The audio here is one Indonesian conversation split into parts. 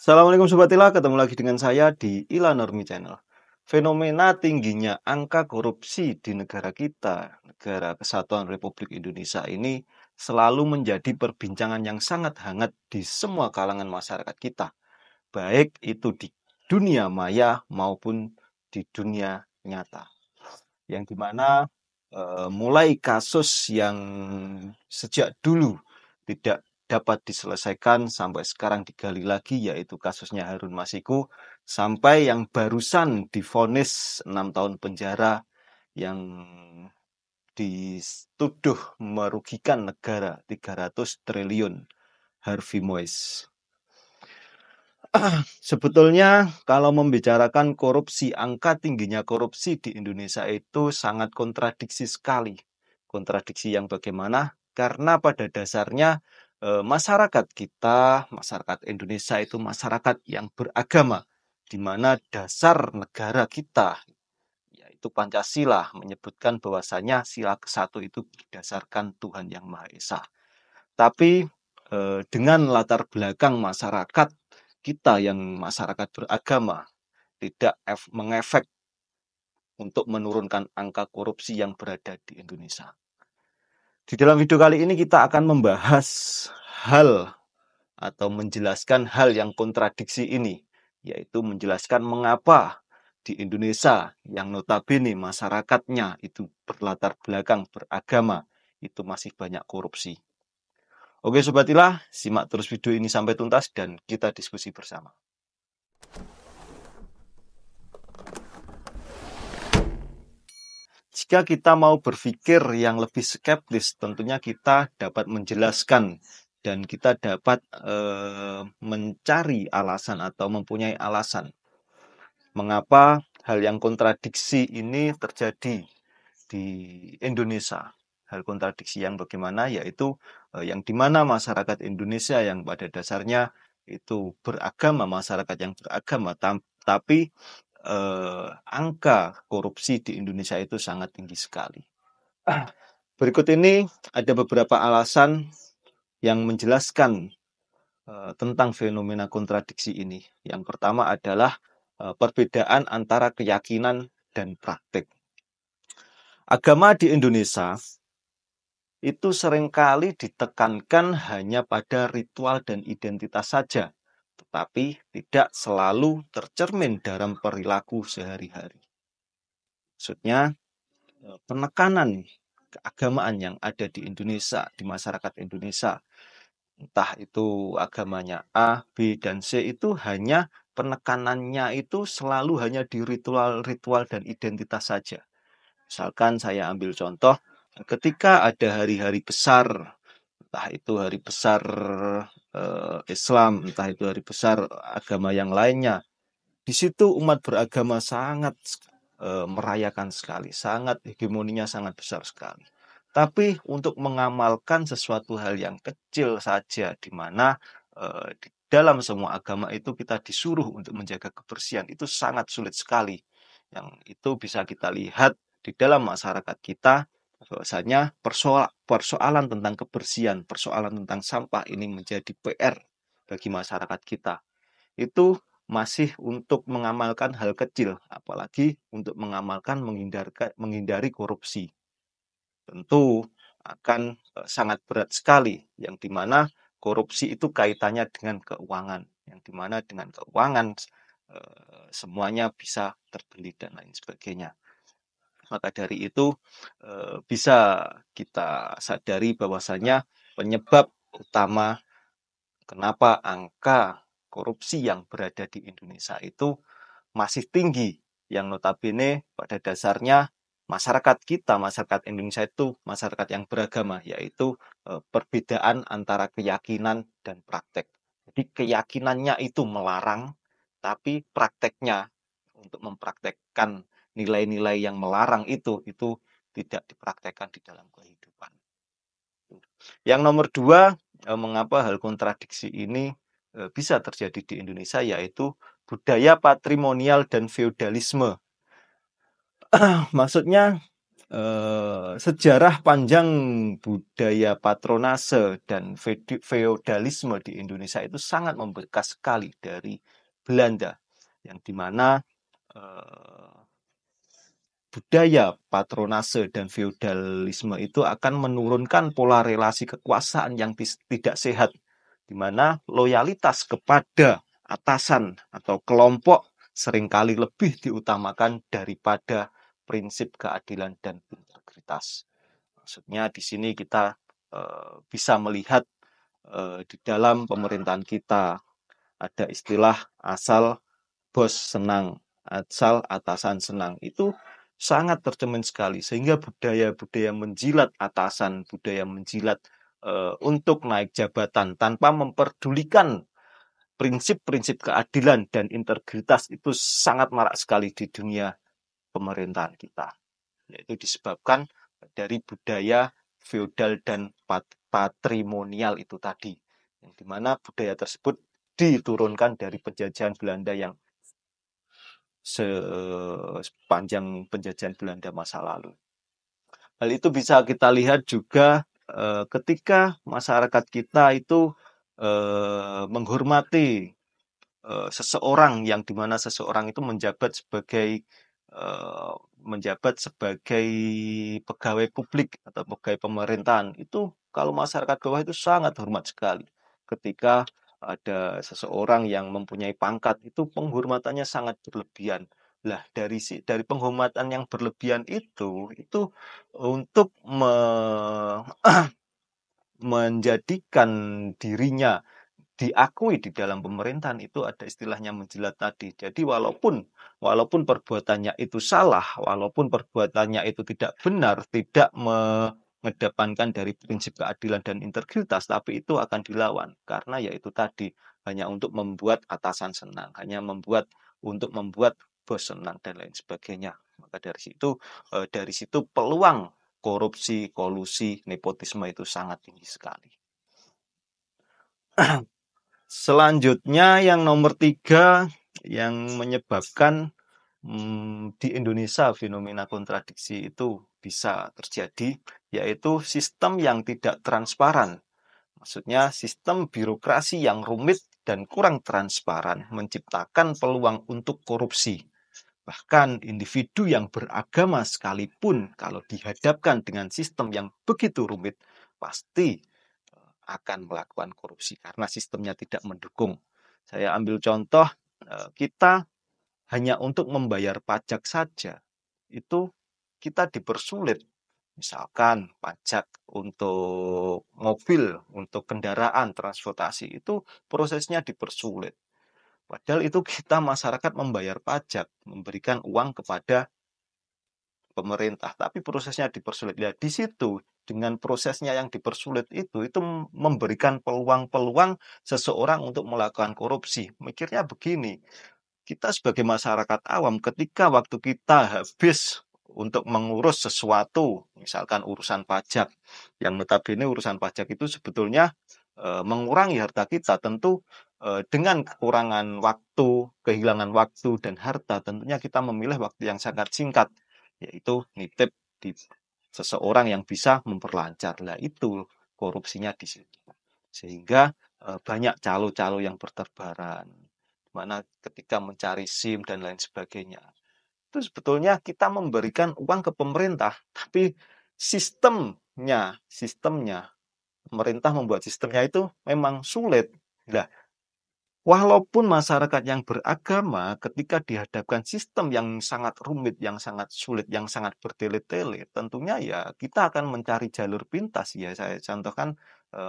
Assalamualaikum Sobat Ila, ketemu lagi dengan saya di Ila Normi Channel. Fenomena tingginya angka korupsi di negara kita, negara Kesatuan Republik Indonesia ini selalu menjadi perbincangan yang sangat hangat di semua kalangan masyarakat kita, baik itu di dunia maya maupun di dunia nyata. Yang dimana mulai kasus yang sejak dulu tidak dapat diselesaikan sampai sekarang digali lagi, yaitu kasusnya Harun Masiku, sampai yang barusan divonis 6 tahun penjara yang dituduh merugikan negara 300 triliun, Harvey Moise. Sebetulnya kalau membicarakan korupsi, angka tingginya korupsi di Indonesia itu sangat kontradiksi sekali. Kontradiksi yang bagaimana? Karena pada dasarnya masyarakat kita, masyarakat Indonesia itu masyarakat yang beragama, di mana dasar negara kita, yaitu Pancasila, menyebutkan bahwasanya sila ke-1 itu berdasarkan Tuhan Yang Maha Esa. Tapi dengan latar belakang masyarakat kita yang masyarakat beragama tidak mengefek untuk menurunkan angka korupsi yang berada di Indonesia. Di dalam video kali ini kita akan membahas hal atau menjelaskan hal yang kontradiksi ini, yaitu menjelaskan mengapa di Indonesia yang notabene masyarakatnya itu berlatar belakang beragama itu masih banyak korupsi. Oke Sobat Ila, simak terus video ini sampai tuntas dan kita diskusi bersama. Jika kita mau berpikir yang lebih skeptis, tentunya kita dapat menjelaskan dan kita dapat mencari alasan atau mempunyai alasan mengapa hal yang kontradiksi ini terjadi di Indonesia. Hal kontradiksi yang bagaimana, yaitu yang dimana masyarakat Indonesia yang pada dasarnya itu beragama, masyarakat yang beragama, tapi angka korupsi di Indonesia itu sangat tinggi sekali. Berikut ini ada beberapa alasan yang menjelaskan tentang fenomena kontradiksi ini. Yang pertama adalah perbedaan antara keyakinan dan praktik. Agama di Indonesia itu seringkali ditekankan hanya pada ritual dan identitas saja, tetapi tidak selalu tercermin dalam perilaku sehari-hari. Maksudnya, penekanan keagamaan yang ada di Indonesia, di masyarakat Indonesia, entah itu agamanya A, B, dan C, itu hanya penekanannya itu selalu hanya di ritual-ritual dan identitas saja. Misalkan saya ambil contoh, ketika ada hari-hari besar, entah itu hari besar Islam, entah itu hari besar agama yang lainnya, di situ umat beragama sangat merayakan sekali, sangat hegemoninya sangat besar sekali. Tapi untuk mengamalkan sesuatu hal yang kecil saja, di mana di dalam semua agama itu kita disuruh untuk menjaga kebersihan, itu sangat sulit sekali. Yang itu bisa kita lihat di dalam masyarakat kita, bahwasanya persoalan tentang kebersihan, persoalan tentang sampah ini menjadi PR bagi masyarakat kita. Itu masih untuk mengamalkan hal kecil, apalagi untuk mengamalkan menghindari korupsi. Tentu akan sangat berat sekali, yang dimana korupsi itu kaitannya dengan keuangan, yang dimana dengan keuangan semuanya bisa terbeli dan lain sebagainya. Maka dari itu bisa kita sadari bahwasanya penyebab utama kenapa angka korupsi yang berada di Indonesia itu masih tinggi, yang notabene pada dasarnya masyarakat kita, masyarakat Indonesia itu masyarakat yang beragama, yaitu perbedaan antara keyakinan dan praktek. Jadi keyakinannya itu melarang, tapi prakteknya untuk mempraktekkan nilai-nilai yang melarang itu tidak dipraktekkan di dalam kehidupan. Yang nomor 2, mengapa hal kontradiksi ini bisa terjadi di Indonesia, yaitu budaya patrimonial dan feodalisme. Maksudnya sejarah panjang budaya patronase dan feodalisme di Indonesia itu sangat membekas sekali dari Belanda, yang dimana budaya patronase dan feodalisme itu akan menurunkan pola relasi kekuasaan yang tidak sehat, di mana loyalitas kepada atasan atau kelompok seringkali lebih diutamakan daripada prinsip keadilan dan integritas. Maksudnya di sini kita bisa melihat di dalam pemerintahan kita ada istilah asal bos senang, asal atasan senang. Itu sangat tercermin sekali, sehingga budaya-budaya menjilat atasan, budaya menjilat untuk naik jabatan tanpa memperdulikan prinsip-prinsip keadilan dan integritas itu sangat marak sekali di dunia pemerintahan kita. Yaitu disebabkan dari budaya feodal dan patrimonial itu tadi, yang dimana budaya tersebut diturunkan dari penjajahan Belanda yang sepanjang penjajahan Belanda masa lalu. Hal itu bisa kita lihat juga ketika masyarakat kita itu menghormati seseorang, yang dimana seseorang itu menjabat sebagai pegawai publik atau pegawai pemerintahan. Itu kalau masyarakat bawah itu sangat hormat sekali. Ketika ada seseorang yang mempunyai pangkat, itu penghormatannya sangat berlebihan. Lah dari penghormatan yang berlebihan itu untuk menjadikan dirinya diakui di dalam pemerintahan, itu ada istilahnya menjilat tadi. Jadi walaupun perbuatannya itu salah, walaupun perbuatannya itu tidak benar, tidak mengedepankan dari prinsip keadilan dan integritas, tapi itu akan dilawan karena yaitu tadi, hanya untuk membuat atasan senang, hanya untuk membuat bos senang dan lain sebagainya. Maka dari situ peluang korupsi, kolusi, nepotisme itu sangat tinggi sekali. Selanjutnya yang nomor 3 yang menyebabkan di Indonesia fenomena kontradiksi itu bisa terjadi, yaitu sistem yang tidak transparan. Maksudnya sistem birokrasi yang rumit dan kurang transparan menciptakan peluang untuk korupsi. Bahkan individu yang beragama sekalipun kalau dihadapkan dengan sistem yang begitu rumit, pasti akan melakukan korupsi karena sistemnya tidak mendukung. Saya ambil contoh, kita hanya untuk membayar pajak saja, itu kita dipersulit. Misalkan pajak untuk mobil, untuk kendaraan, transportasi, itu prosesnya dipersulit. Padahal itu kita masyarakat membayar pajak, memberikan uang kepada pemerintah, tapi prosesnya dipersulit. Ya, di situ dengan prosesnya yang dipersulit itu memberikan peluang-peluang seseorang untuk melakukan korupsi. Mikirnya begini, kita sebagai masyarakat awam ketika waktu kita habis untuk mengurus sesuatu, misalkan urusan pajak, yang notabene urusan pajak itu sebetulnya mengurangi harta kita, tentu dengan kekurangan waktu, kehilangan waktu dan harta, tentunya kita memilih waktu yang sangat singkat, yaitu nitip di seseorang yang bisa memperlancar. Lah itu korupsinya di situ. Sehingga banyak calo-calo yang berterbaran, mana ketika mencari SIM dan lain sebagainya. Itu sebetulnya kita memberikan uang ke pemerintah, tapi sistemnya pemerintah membuat sistemnya itu memang sulit. Nah, walaupun masyarakat yang beragama ketika dihadapkan sistem yang sangat rumit, yang sangat sulit, yang sangat bertele-tele, tentunya ya kita akan mencari jalur pintas. Ya, saya contohkan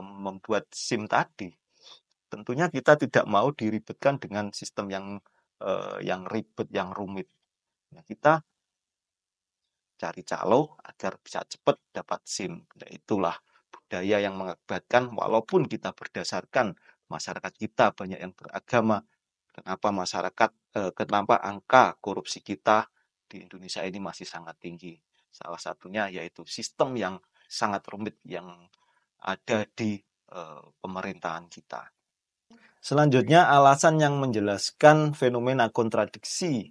membuat SIM tadi. Tentunya kita tidak mau diribetkan dengan sistem yang ribet, yang rumit. Nah, kita cari calo agar bisa cepat dapat SIM. Nah, itulah budaya yang mengakibatkan walaupun kita berdasarkan masyarakat kita banyak yang beragama, kenapa angka korupsi kita di Indonesia ini masih sangat tinggi. Salah satunya yaitu sistem yang sangat rumit yang ada di pemerintahan kita. Selanjutnya, alasan yang menjelaskan fenomena kontradiksi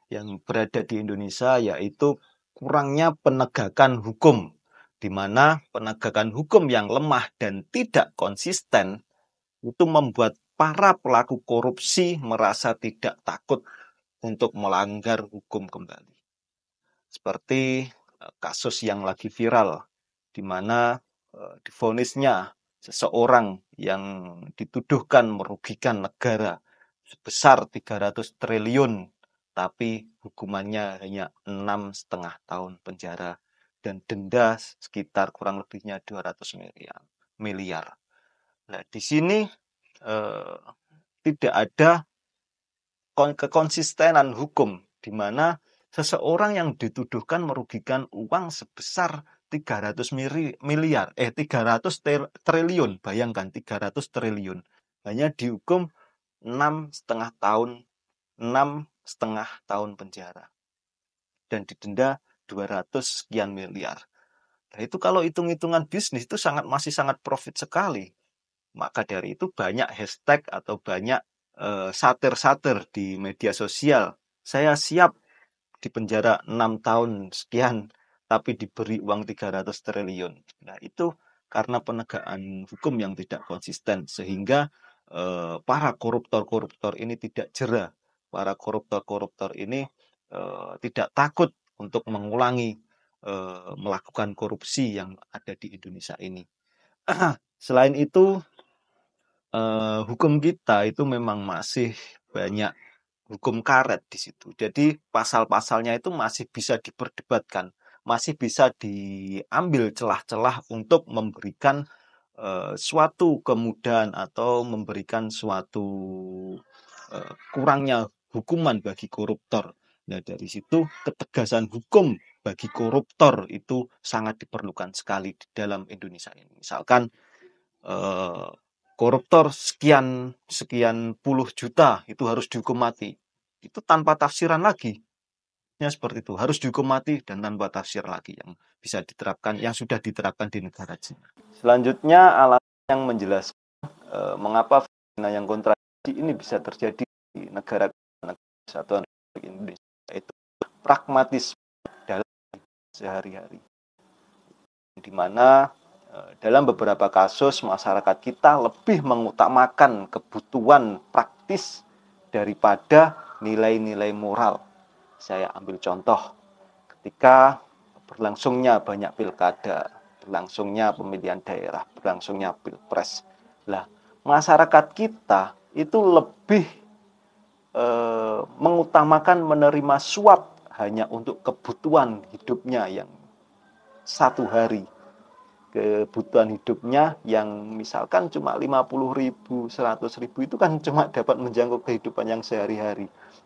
yang berada di Indonesia yaitu kurangnya penegakan hukum, di mana penegakan hukum yang lemah dan tidak konsisten itu membuat para pelaku korupsi merasa tidak takut untuk melanggar hukum kembali. Seperti kasus yang lagi viral, di mana divonisnya seseorang yang dituduhkan merugikan negara sebesar 300 triliun, tapi hukumannya hanya 6,5 tahun penjara dan denda sekitar kurang lebihnya 200 miliar. Nah, di sini eh, tidak ada kekonsistenan hukum, di mana seseorang yang dituduhkan merugikan uang sebesar 300 triliun, bayangkan 300 triliun, hanya dihukum 6,5 tahun, 6,5 tahun penjara, dan didenda 200 sekian miliar. Nah, itu kalau hitung-hitungan bisnis itu masih sangat profit sekali. Maka dari itu banyak hashtag atau banyak satir-satir di media sosial. Saya siap di penjara 6 tahun sekian, tapi diberi uang 300 triliun. Nah, itu karena penegakan hukum yang tidak konsisten, sehingga para koruptor-koruptor ini tidak jera. Para koruptor-koruptor ini tidak takut untuk mengulangi melakukan korupsi yang ada di Indonesia ini. Selain itu, hukum kita itu memang masih banyak hukum karet di situ. Jadi pasal-pasalnya itu masih bisa diperdebatkan, masih bisa diambil celah-celah untuk memberikan suatu kemudahan atau memberikan suatu kurangnya hukuman bagi koruptor. Nah, dari situ ketegasan hukum bagi koruptor itu sangat diperlukan sekali di dalam Indonesia ini. Misalkan koruptor sekian puluh juta itu harus dihukum mati. Itu tanpa tafsiran lagi. Ya, seperti itu, harus dihukum mati dan tanpa tafsir lagi yang bisa diterapkan, yang sudah diterapkan di negara Cina. Selanjutnya, alasan yang menjelaskan mengapa fenomena yang kontradiksi ini bisa terjadi di negara kesatuan Republik Indonesia, itu pragmatisme dalam sehari-hari, di mana dalam beberapa kasus masyarakat kita lebih mengutamakan kebutuhan praktis daripada nilai-nilai moral. Saya ambil contoh, ketika berlangsungnya banyak pilkada, berlangsungnya pemilihan daerah, berlangsungnya pilpres. Lah, masyarakat kita itu lebih mengutamakan menerima suap hanya untuk kebutuhan hidupnya yang satu hari. Kebutuhan hidupnya yang misalkan cuma 50.000, 100.000 itu kan cuma dapat menjangkau kehidupan yang sehari-hari,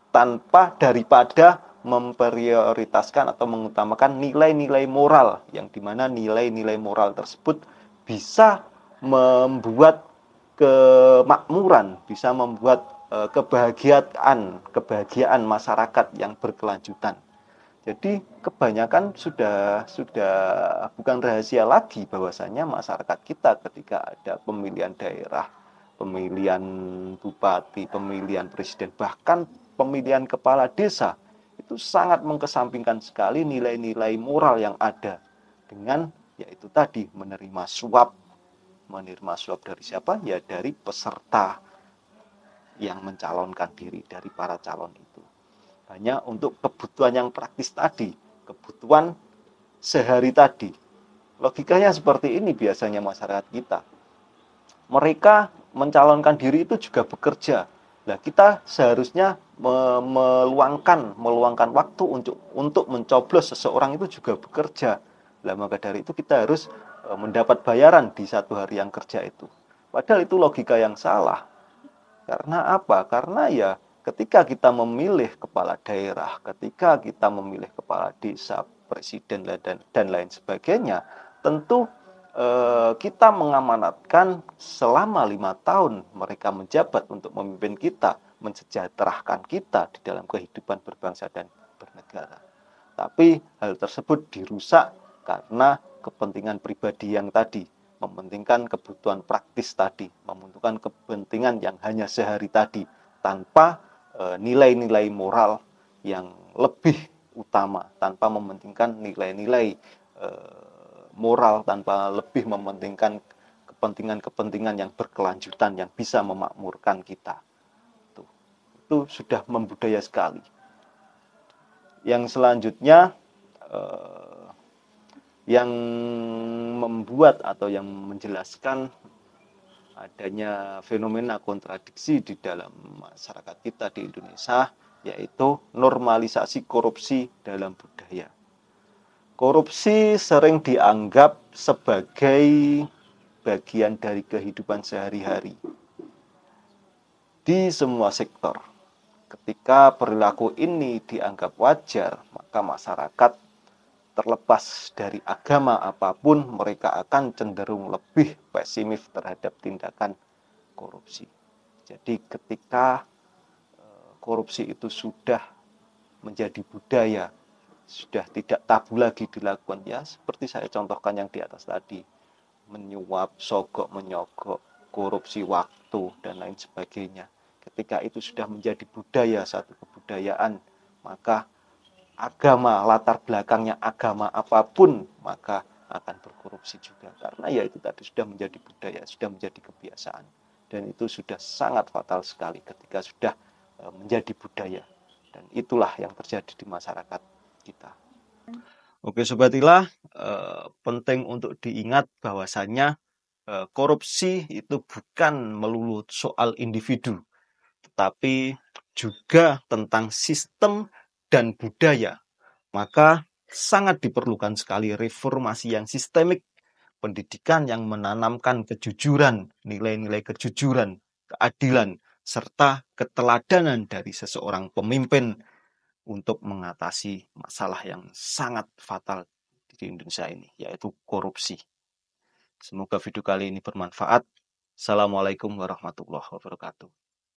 tanpa daripada memprioritaskan atau mengutamakan nilai-nilai moral, yang dimana nilai-nilai moral tersebut bisa membuat kemakmuran, bisa membuat kebahagiaan masyarakat yang berkelanjutan. Jadi kebanyakan sudah bukan rahasia lagi bahwasanya masyarakat kita ketika ada pemilihan daerah, pemilihan bupati, pemilihan presiden, bahkan pemilihan kepala desa, itu sangat mengkesampingkan sekali nilai-nilai moral yang ada dengan yaitu tadi menerima suap. Menerima suap dari siapa? Ya dari peserta yang mencalonkan diri, dari para calon itu. Hanya untuk kebutuhan yang praktis tadi, kebutuhan sehari tadi. Logikanya seperti ini biasanya masyarakat kita. Mereka mencalonkan diri itu juga bekerja. Nah, kita seharusnya meluangkan waktu untuk mencoblos seseorang itu juga bekerja. Nah, maka dari itu kita harus mendapat bayaran di satu hari yang kerja itu. Padahal itu logika yang salah. Karena apa? Karena ya ketika kita memilih kepala daerah, ketika kita memilih kepala desa, presiden dan lain sebagainya, tentu kita mengamanatkan selama 5 tahun mereka menjabat untuk memimpin kita, mensejahterakan kita di dalam kehidupan berbangsa dan bernegara. Tapi hal tersebut dirusak karena kepentingan pribadi yang tadi, mementingkan kebutuhan praktis tadi, mementingkan kepentingan yang hanya sehari tadi, tanpa nilai-nilai moral yang lebih utama, tanpa mementingkan nilai-nilai moral, tanpa lebih mementingkan kepentingan-kepentingan yang berkelanjutan yang bisa memakmurkan kita. Itu sudah membudaya sekali. Yang selanjutnya yang membuat atau yang menjelaskan adanya fenomena kontradiksi di dalam masyarakat kita di Indonesia, yaitu normalisasi korupsi dalam budaya. Korupsi sering dianggap sebagai bagian dari kehidupan sehari-hari di semua sektor. Ketika perilaku ini dianggap wajar, maka masyarakat terlepas dari agama apapun, mereka akan cenderung lebih pesimis terhadap tindakan korupsi. Jadi ketika korupsi itu sudah menjadi budaya, sudah tidak tabu lagi dilakukan, ya seperti saya contohkan yang di atas tadi, menyuap, sogok, menyogok, korupsi waktu, dan lain sebagainya. Ketika itu sudah menjadi budaya, satu kebudayaan, maka agama, latar belakangnya agama apapun, maka akan berkorupsi juga. Karena ya itu tadi sudah menjadi budaya, sudah menjadi kebiasaan. Dan itu sudah sangat fatal sekali ketika sudah menjadi budaya. Dan itulah yang terjadi di masyarakat kita. Oke Sobat Ilah, penting untuk diingat bahwasannya korupsi itu bukan melulu soal individu, tetapi juga tentang sistem dan budaya. Maka sangat diperlukan sekali reformasi yang sistemik, pendidikan yang menanamkan kejujuran, nilai-nilai kejujuran, keadilan, serta keteladanan dari seseorang pemimpin untuk mengatasi masalah yang sangat fatal di Indonesia ini, yaitu korupsi. Semoga video kali ini bermanfaat. Assalamualaikum warahmatullahi wabarakatuh.